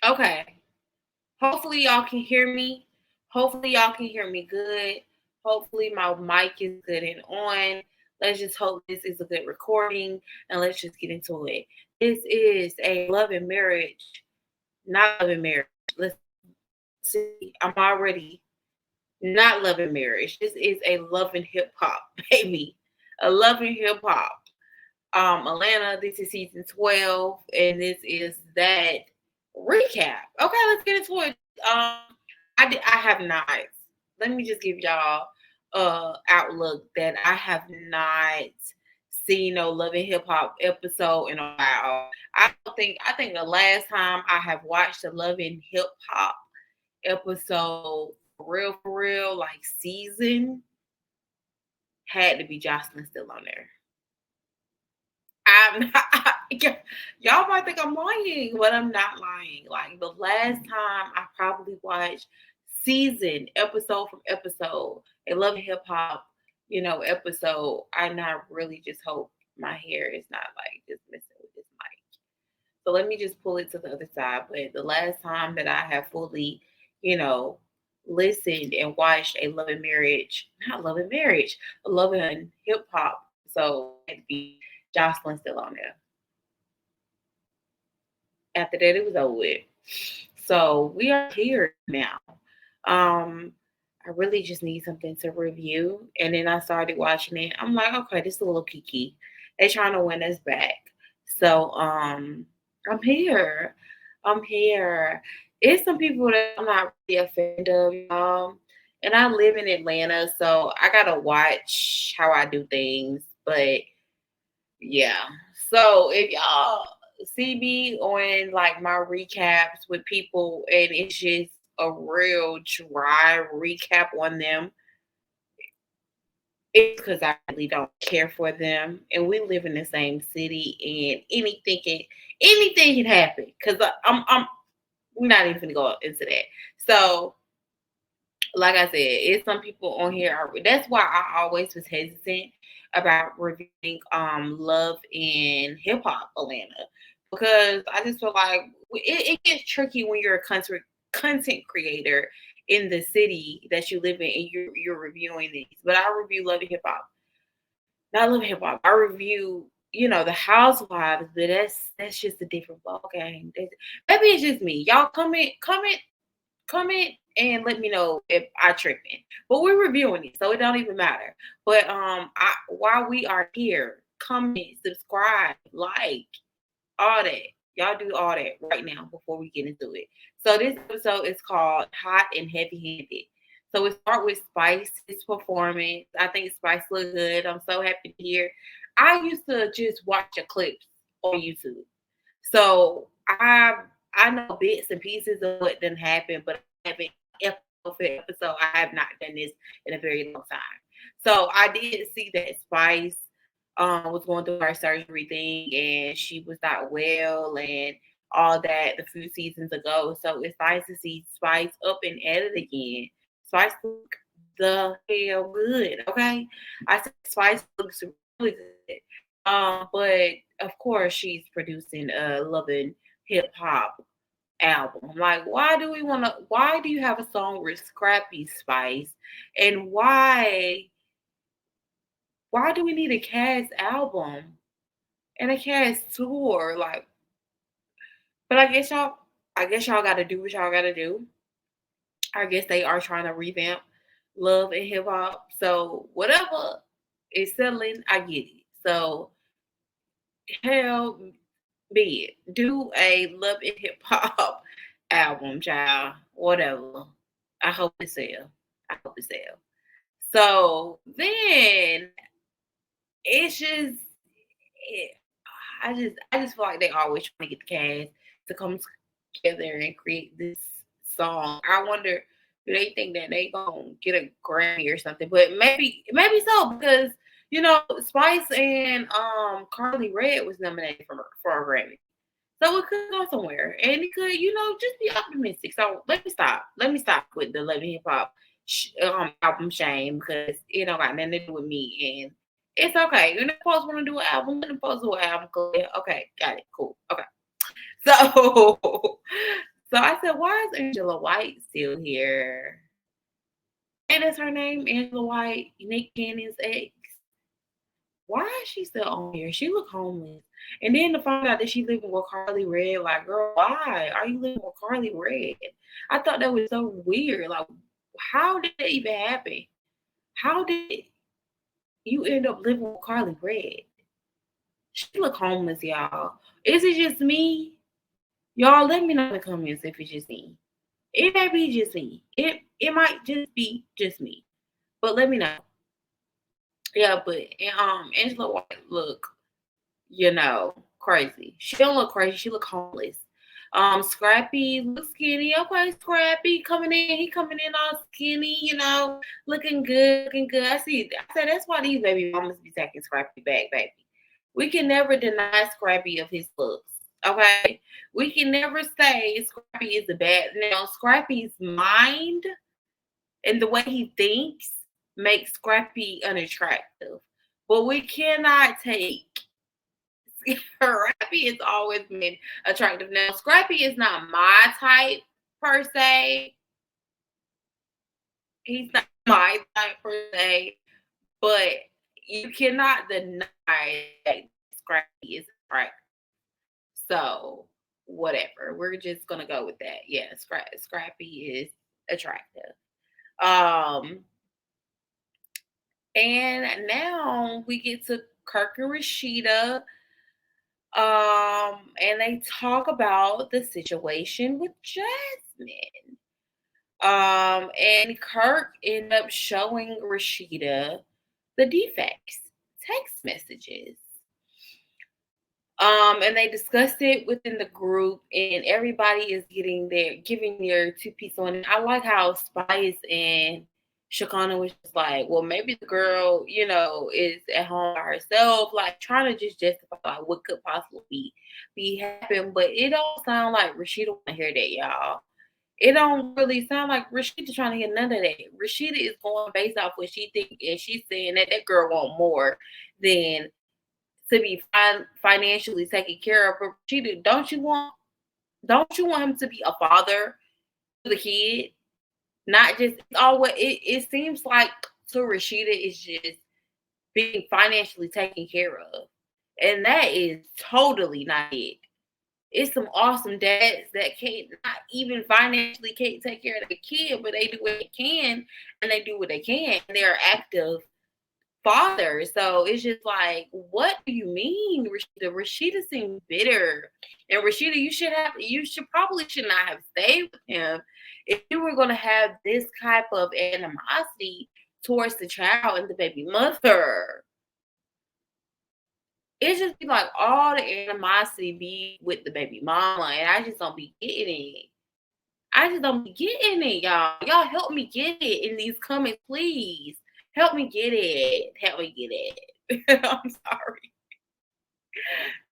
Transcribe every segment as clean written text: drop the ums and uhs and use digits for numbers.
Okay. Hopefully y'all can hear me. Hopefully y'all can hear me good. Hopefully my mic is good and on. Let's just hope this is a good recording and let's just get into it. This is a love and marriage, not love and marriage. Let's see. I'm already not love and marriage. This is a love and hip hop, baby. A love and hip hop. Atlanta, this is season 12, and this is that recap. Okay, let's get into it. I have not. Let me just give y'all outlook that I have not seen no Love and Hip Hop episode in a while. I think the last time I have watched a Love and Hip Hop episode for real, like season, had to be Jocelyn still on there. I'm not, y'all might think I'm lying, but I'm not lying. Like the last time I probably watched season episode from episode, a Love and Hip Hop, episode. I not really just hope my hair is not like just messing with this mic. So let me just pull it to the other side. But the last time that I have fully, you know, listened and watched a Love and Marriage, not Love and Marriage, a Love and Hip Hop. So it'd be Jocelyn still on there. After that, it was over with. So we are here now. I really just need something to review. And then I started watching it. I'm like, okay, this is a little kiki. They're trying to win us back. So I'm here. I'm here. It's some people that I'm not really a fan of, y'all. And I live in Atlanta, so I gotta watch how I do things. But yeah. So if y'all see me on like my recaps with people and it's just a real dry recap on them, it's because I really don't care for them. And we live in the same city and anything can happen. Cause I'm we're not even gonna go into that. So like I said, it's some people on here. That's why I always was hesitant about reviewing Love and Hip Hop Atlanta because I just feel like it gets tricky when you're a content creator in the city that you live in and you're reviewing these. But I review Love and Hip Hop, not Love and Hip Hop. I review the Housewives, but that's just a different ball game. Maybe it's just me. Y'all comment and let me know if I tripping. But we're reviewing it, so it don't even matter. But while we are here, comment, subscribe, like, all that. Y'all do all that right now before we get into it. So this episode is called Hot and Heavy Handed. So we start with Spice's performance. I think Spice looked good. I'm so happy to hear. I used to just watch the clips on YouTube. So I know bits and pieces of what didn't happen, but I haven't episode. I have not done this in a very long time. So I did see that Spice was going through her surgery thing and she was not well and all that a few seasons ago. So it's nice to see Spice up and at it again. Spice look the hell good, okay? I said Spice looks really good. But of course she's producing a loving hip hop album. Like, why do you have a song with Scrappy Spice? And why do we need a cast album and a cast tour? Like, but I guess y'all gotta do what y'all gotta do. I guess they are trying to revamp Love and Hip Hop. So whatever is selling, I get it. So hell be it. Do a Love and Hip Hop album, child. Whatever. I hope it sell. I hope it sell. So then it's just it, I just feel like they always trying to get the cast to come together and create this song. I wonder, do they think that they gonna get a Grammy or something? But maybe so because Spice and Carly Red was nominated for a Grammy. So it could go somewhere, and it could, just be optimistic. So let me stop. Let me stop with the Love and Hip Hop album shame because it don't got nothing to do with me, and it's okay. If the folks want to do an album, let them folks do an album. Okay, got it. Cool. Okay. So, So I said, why is Angela White still here? And is her name Angela White, Nick Cannon's ex? Why is she still on here? She look homeless. And then to find out that she living with Carly Red, like, girl, why are you living with Carly Red? I thought that was so weird. Like, how did that even happen? How did you end up living with Carly Red? She look homeless, y'all. Is it just me? Y'all, let me know in the comments if it's just me. It may be just me. It might just be just me. But let me know. Yeah, but Angela White look, crazy. She don't look crazy. She look homeless. Scrappy looks skinny. Okay, Scrappy coming in. He coming in all skinny, looking good, looking good. I see. I said that's why these baby mamas be taking Scrappy back, baby. We can never deny Scrappy of his looks. Okay, we can never say Scrappy is a bad. Now, Scrappy's mind and the way he thinks makes Scrappy unattractive, but we cannot take Scrappy has always been attractive. Now, Scrappy is not my type per se. He's not my type per se, but you cannot deny that Scrappy is attractive. So, whatever. We're just gonna go with that. Yeah, Scrappy is attractive. Um, and now we get to Kirk and Rashida. And they talk about the situation with Jasmine. And Kirk ended up showing Rashida the defects, text messages. And they discussed it within the group, and everybody is giving their two piece on it. I like how Spice and Shakana was just like, well, maybe the girl, is at home by herself, like trying to just justify like, what could possibly be happening. But it don't sound like Rashida want to hear that, y'all. It don't really sound like Rashida trying to hear none of that. Rashida is going based off what she thinks, and she's saying that girl want more than to be financially taken care of. But Rashida, don't you want him to be a father to the kid? Not just always. It seems like to Rashida is just being financially taken care of, and that is totally not it. It's some awesome dads that can't not even financially can't take care of their kid, but they do what they can, and they do what they can. And they're active father. So it's just like, what do you mean, Rashida? Rashida seems bitter. And Rashida, you should not have stayed with him if you were gonna have this type of animosity towards the child and the baby mother. It's just be like all the animosity be with the baby mama, and I just don't be getting it. I just don't be getting it, y'all. Y'all help me get it in these comments, please. Help me get it. Help me get it. I'm sorry.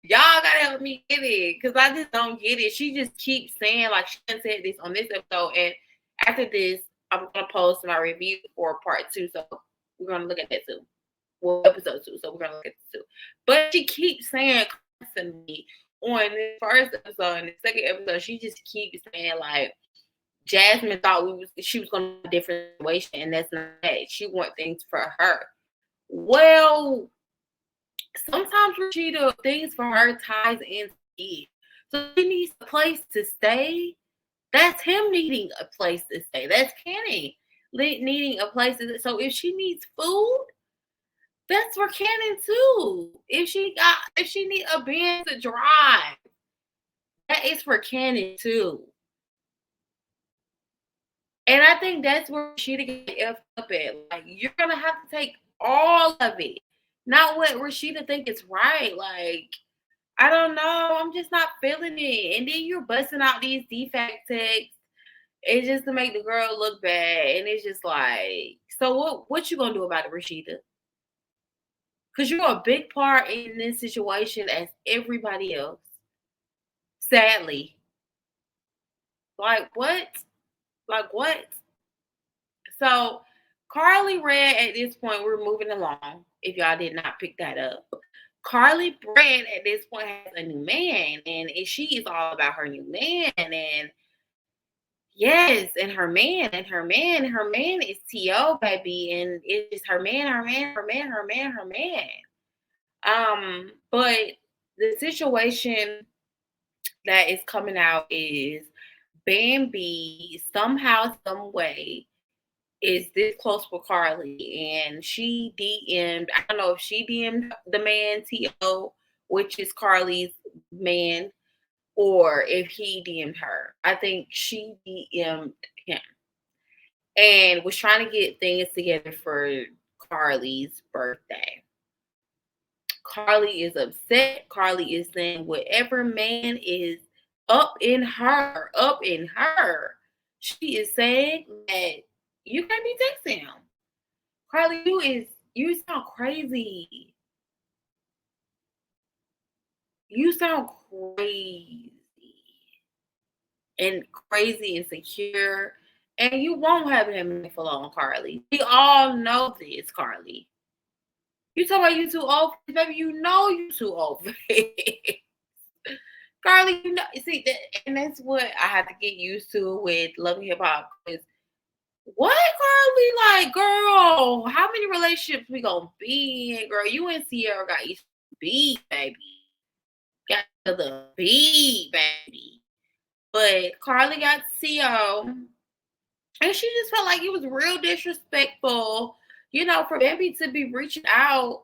Y'all gotta help me get it because I just don't get it. She just keeps saying, like, she done said this on this episode. And after this, I'm gonna post my review for part 2. So we're gonna look at that too. Well, episode 2. So we're gonna look at this too. But she keeps saying constantly on the first episode and the second episode, she just keeps saying, like, Jasmine thought she was going to have a different situation, and that's not that. She wants things for her. Well, sometimes Rashida, things for her ties into it. So she needs a place to stay. That's him needing a place to stay. That's Kenny needing a place to stay. So if she needs food, that's for Cannon too. If she needs a van to drive, that is for Cannon too. And I think that's where Rashida get effed up at. Like, you're gonna have to take all of it, not what Rashida think is right. Like, I don't know. I'm just not feeling it. And then you're busting out these defect texts. It's just to make the girl look bad. And it's just like, so what you gonna do about it, Rashida? Because you're a big part in this situation as everybody else. Sadly. Like what? Like what? So Carly Red at this point, we're moving along. If y'all did not pick that up. Carly Red at this point has a new man, and she is all about her new man. And Yes, and her man is T.O. baby, and it's just her man, her man, her man, her man, her man. But the situation that is coming out is Bambi somehow, some way is this close with Carly, and she DM'd. I don't know if she DM'd the man T.O., which is Carly's man, or if he DM'd her. I think she DM'd him and was trying to get things together for Carly's birthday. Carly is upset. Carly is saying whatever man is up in her, she is saying that you can't be texting him. Carly, you sound crazy. You sound crazy and crazy insecure. And you won't have him for long, Carly. We all know this, Carly. You talk about you too old for this, baby. You know you too old for it. Carly, you know, see that, and that's what I have to get used to with Love and Hip Hop. Is what, Carly? Like, girl, how many relationships we gonna be in, girl? You and Sierra got each beat, baby. Got to the beat, baby. But Carly got CO, and she just felt like it was real disrespectful, for Bambi to be reaching out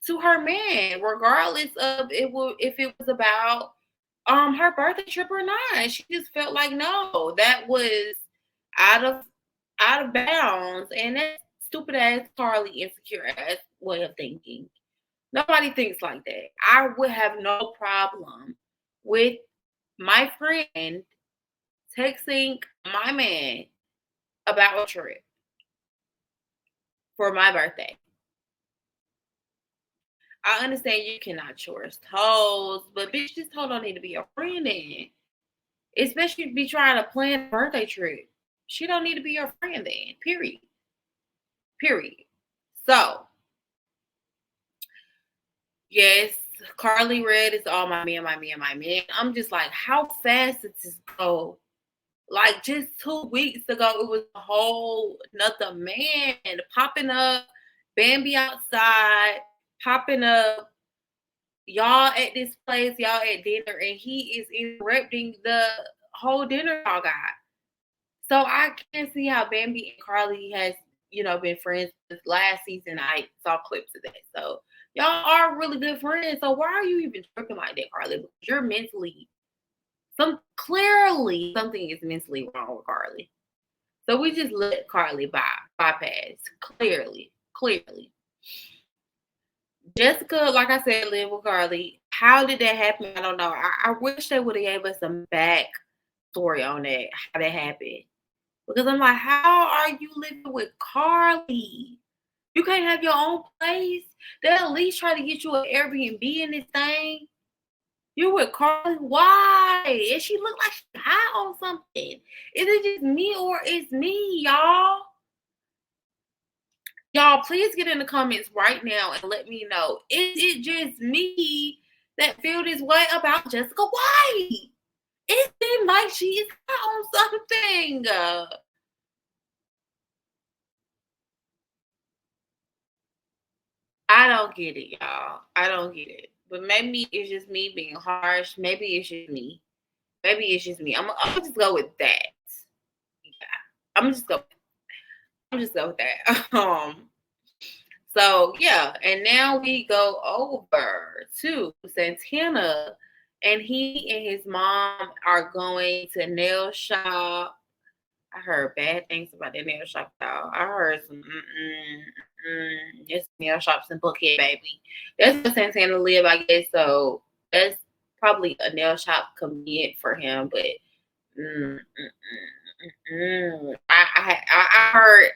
to her man, regardless of if it was about her birthday trip or not. She just felt like no, that was out of bounds, and that stupid ass Carly insecure ass way of thinking. Nobody thinks like that. I would have no problem with my friend texting my man about a trip for my birthday. I understand you cannot chores toes, but bitch, this toe don't need to be your friend then. Especially if you be trying to plan a birthday trip. She don't need to be your friend then. Period. Period. So, yes, Carly Red is all my man, my man, my man. I'm just like, how fast did this go? Like just 2 weeks ago, it was a whole another man popping up, Bambi outside, popping up, y'all at this place, y'all at dinner, and he is interrupting the whole dinner y'all got. So I can't see how Bambi and Carly has, been friends since last season. I saw clips of that. So y'all are really good friends. So why are you even tripping like that, Carly? Because you're clearly something is mentally wrong with Carly. So we just let Carly bypass. Clearly. Jessica, like I said, live with Carly. How did that happen? I don't know. I wish they would have gave us some back story on that, how that happened. Because I'm like, how are you living with Carly? You can't have your own place. They'll at least try to get you an Airbnb in this thing. You with Carly? Why? And she look like she's high on something. Is it just me or it's me, y'all? Y'all, please get in the comments right now and let me know. Is it just me that feel this way about Jessica White? It seems like she is on something. I don't get it, y'all. I don't get it. But maybe it's just me being harsh. Maybe it's just me. Maybe it's just me. I'm just go with that. Yeah. I'm just go. I'm just go with that. So yeah, and now we go over to Santana, and he and his mom are going to nail shop. I heard bad things about that nail shop, y'all. I heard some it's nail shops in Buckhead, baby. That's where Santana live, I guess. So that's probably a nail shop convenient for him, but I heard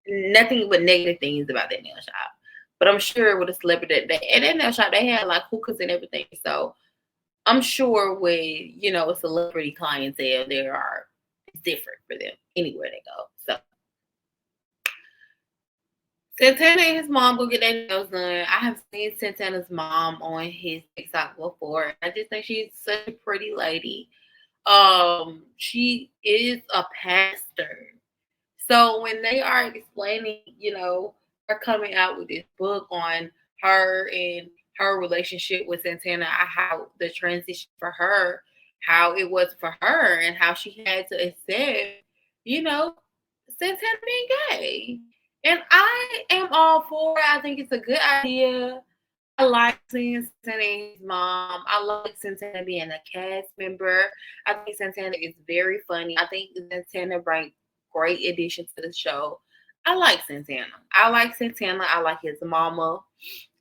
nothing but negative things about that nail shop. But I'm sure with a celebrity at that nail shop they had like hookahs and everything. So I'm sure with a celebrity clientele there are it's different for them anywhere they go. So Santana and his mom go get their nails done. I have seen Santana's mom on his TikTok before. I just think she's such a pretty lady. She is a pastor. So when they are explaining, they're coming out with this book on her and her relationship with Santana, how the transition for her, how it was for her, and how she had to accept, you know, Santana being gay. And I am all for it. I think it's a good idea. I like seeing Santana and his mom. I like Santana being a cast member. I think Santana is very funny. I think Santana brings great addition to the show. I like Santana. I like Santana. I like his mama.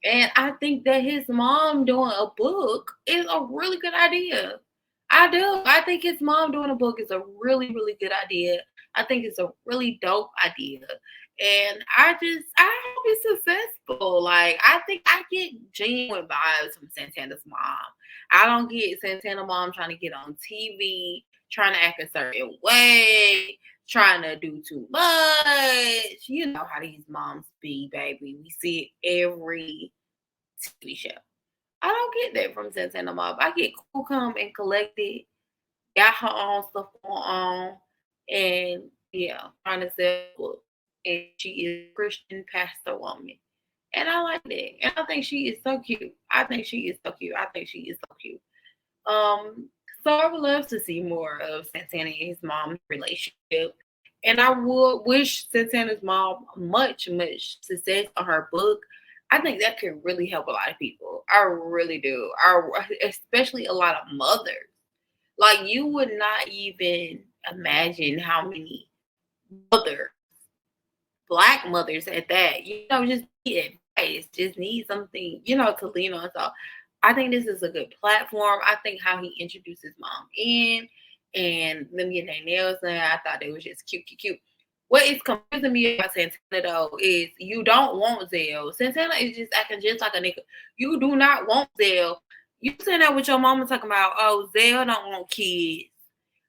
And I think that his mom doing a book is a really good idea. I do. I think his mom doing a book is a really, really good idea. I think it's a really dope idea. And I hope it's successful. Like, I think I get genuine vibes from Santana's mom. I don't get Santana mom trying to get on TV, trying to act a certain way, trying to do too much. You know how these moms be, baby. We see it every TV show. I don't get that from Santana mom. I get cool, calm, and collected. Got her own stuff going on, and yeah, trying to sell books. And she is a Christian pastor woman, and I like that. And I think she is so cute. I think she is so cute. I think she is so cute. So I would love to see more of Santana and his mom's relationship. And I would wish Santana's mom much, much success on her book. I think that could really help a lot of people. I really do. Especially a lot of mothers. Like, you would not even imagine how many mothers, black mothers at that, just need advice, just need something, to lean on. So I think this is a good platform. I think how he introduced his mom in and them getting their nails done, I thought they was just cute, cute, cute. What is confusing me about Santana though is you don't want Zell. Santana is just acting just like a nigga. You do not want Zell. You saying that with your mama talking about, oh, Zell don't want kids.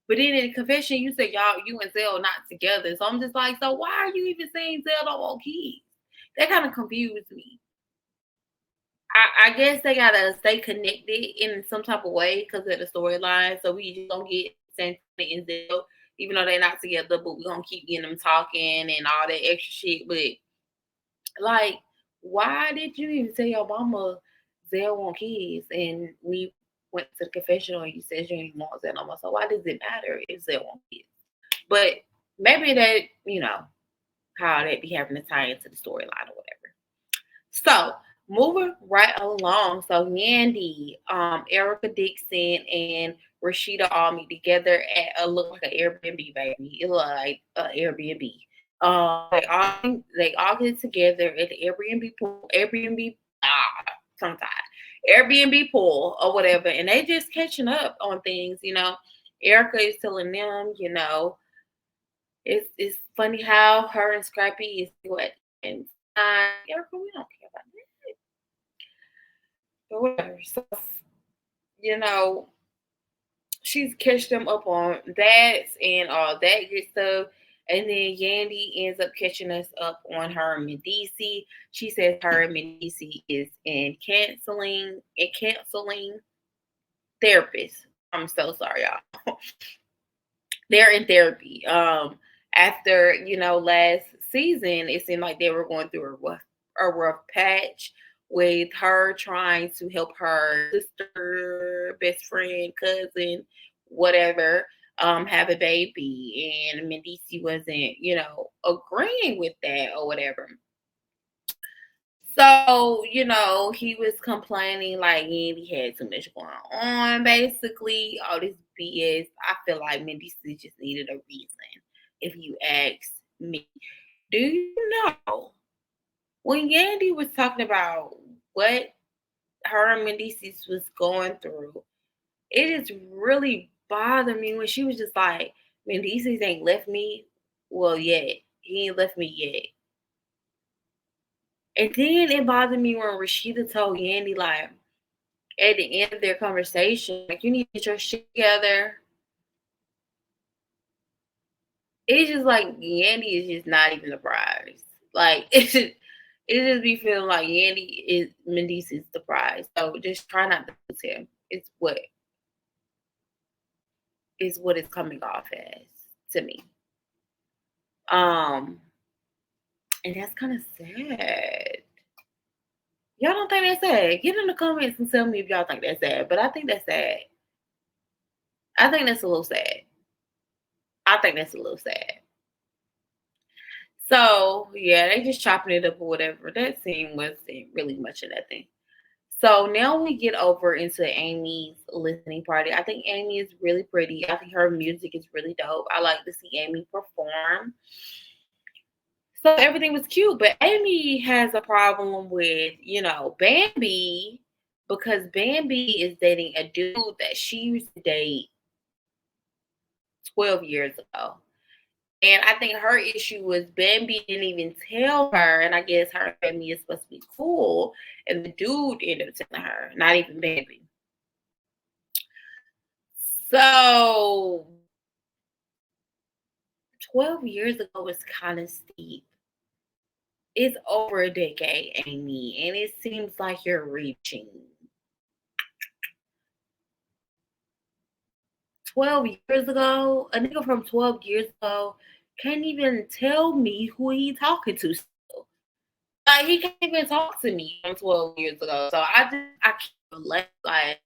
But then in the confession, you said you and Zell not together. So I'm just like, so why are you even saying Zell don't want kids? That kind of confused me. I guess they gotta stay connected in some type of way because of the storyline. So we just don't get Santana and Zell, even though they're not together, but we're gonna keep getting them talking and all that extra shit. But like, why did you even tell your mama Zell want kids? And we went to the confessional and you said you didn't want Zell no more. So why does it matter if Zell want kids? But maybe that, how that be having to tie into the storyline or whatever. So moving right along. So Yandy, Erica Dixon, and Rashida all meet together at a look like an Airbnb, baby. It look like an Airbnb. They all get together at the Airbnb pool, sometimes Airbnb pool or whatever, and they just catching up on things. Erica is telling them, it's funny how her and Scrappy is what and Erica, we don't care about that. But whatever. So, you know, she's catched them up on that and all that good stuff. And then Yandy ends up catching us up on her and Medici. She says her and Medici is in canceling therapist. I'm so sorry, y'all. They're in therapy. After last season, it seemed like they were going through a rough patch with her trying to help her sister, best friend, cousin, whatever, have a baby, and Medici wasn't, agreeing with that or whatever. So, he was complaining like he had too much going on, basically. All this BS. I feel like Medici just needed a reason, if you ask me. Do you know when Yandy was talking about what her and Medici was going through, it just really bothered me when she was just like, Medici ain't left me. Well, yet. He ain't left me yet. And then it bothered me when Rashida told Yandy, like, at the end of their conversation, like, you need to get your shit together. It's just like Yandy is just not even a prize. Like, it just be feeling like Yandy is Medici's the prize. So just try not to lose him. It's is what it's coming off as to me. Um, and that's kind of sad. Y'all don't think that's sad? Get in the comments and tell me if y'all think that's sad. But I think that's sad. I think that's a little sad. I think that's a little sad. So yeah, they just chopping it up or whatever. That scene wasn't really much of nothing. So now we get over into Amy's listening party. I think Amy is really pretty. I think her music is really dope. I like to see Amy perform. So everything was cute, but Amy has a problem with, Bambi, because Bambi is dating a dude that she used to date 12 years ago. And I think her issue was Bambi didn't even tell her, and I guess her and Bambi is supposed to be cool, and the dude ended up telling her, not even Bambi. So 12 years ago is kind of steep. It's over a decade, Amy, and it seems like you're reaching. 12 years ago, a nigga from 12 years ago can't even tell me who he talking to still. Like, he can't even talk to me from 12 years ago. So I can't relate. Like,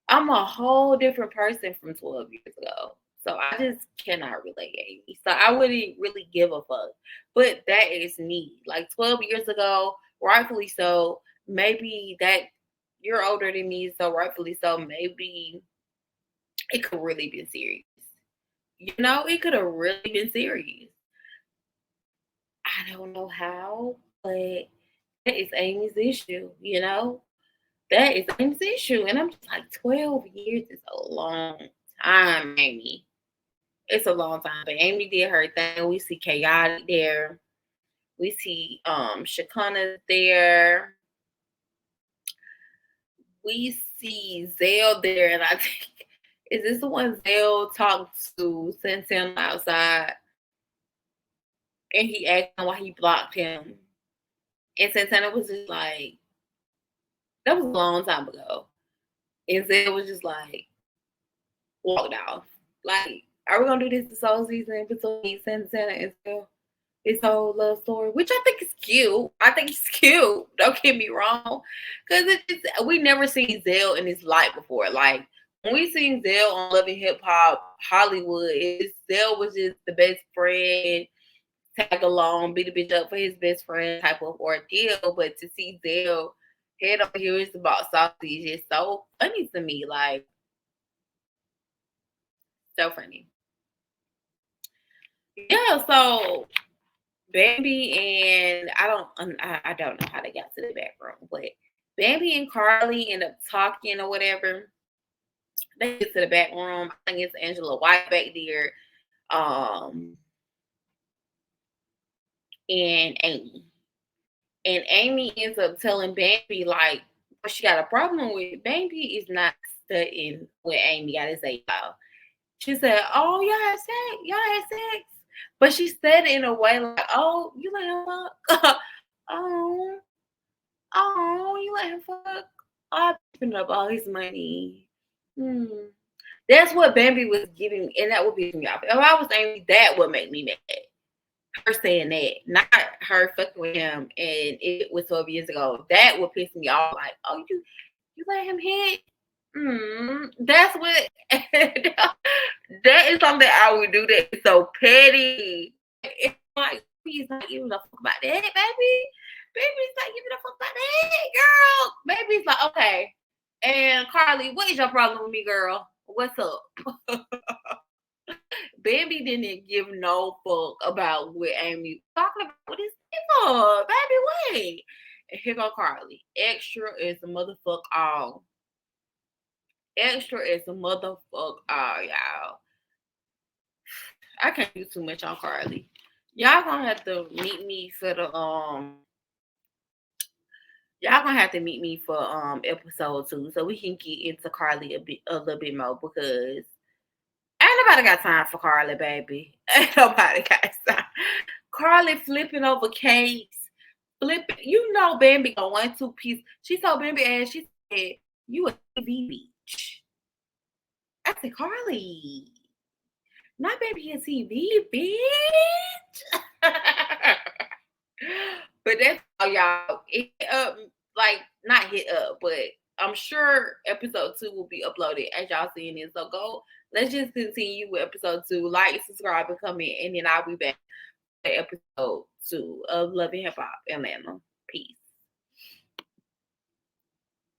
I'm a whole different person from 12 years ago. So I just cannot relate, Amy. So I wouldn't really give a fuck. But that is me. Like 12 years ago, rightfully so. Maybe that you're older than me, so rightfully so. Maybe it could really be serious. It could have really been serious. I don't know how, but that is Amy's issue. That is Amy's issue. And I'm just like, 12 years is a long time, Amy. It's a long time. But Amy did her thing. We see Chaotic there. We see Shakana there. We see Zell there. And I think, is this the one Zell talked to Santana outside? And he asked him why he blocked him. And Santana was just like, that was a long time ago. And Zell was just like, walked off. Like, are we gonna do this whole season between Santana and Zell? This whole love story, which I think is cute. I think it's cute. Don't get me wrong, because we never seen Zell in his life before. Like when we seen Zell on Love and Hip Hop Hollywood, Zell was just the best friend, tag along, beat a bitch up for his best friend type of ordeal. But to see Zell head over here is about sausage is so funny to me. Like so funny. Yeah. So Bambi and I don't know how they got to the back room, but Bambi and Carly end up talking or whatever. They get to the back room. I think it's Angela White back there, and Amy. And Amy ends up telling Bambi like what she got a problem with. Bambi is not studying what Amy got to say, y'all. She said, "Oh, y'all had sex. Y'all had sex." But she said it in a way like, "Oh, you let him fuck? oh, you let him fuck? I'm picking up all his money." Hmm. That's what Bambi was giving, and that would be me off. If I was angry, that would make me mad. Her saying that, not her fucking with him, and it was 12 years ago. That would piss me off. Like, oh, you let him hit? That's what. That is something I would do. That is so petty. It's like he's not giving a fuck about that, baby. Baby's not giving a fuck about that, girl. Baby's like, okay. And Carly, what is your problem with me, girl? What's up? Bambi didn't give no fuck about what Amy was talking about with his nigga. Baby, wait. And here go Carly. Extra is a motherfuck all. Extra is a motherfuck all, y'all. I can't do too much on Carly. Y'all gonna have to meet me for the Y'all gonna have to meet me for episode 2 so we can get into Carly a little bit more, because ain't nobody got time for Carly, baby. Ain't nobody got time. Carly flipping over cakes, flipping. Bambi a 1-2 piece. She told Bambi ass, she said, "You a TV bitch." I said, Carly, not Baby and TV, bitch. But that's all, y'all. It up, like, not hit up, but I'm sure episode 2 will be uploaded as y'all seeing it. So go, let's just continue with episode 2. Like, subscribe, and comment, and then I'll be back for episode 2 of Love and Hip Hop Atlanta. Peace.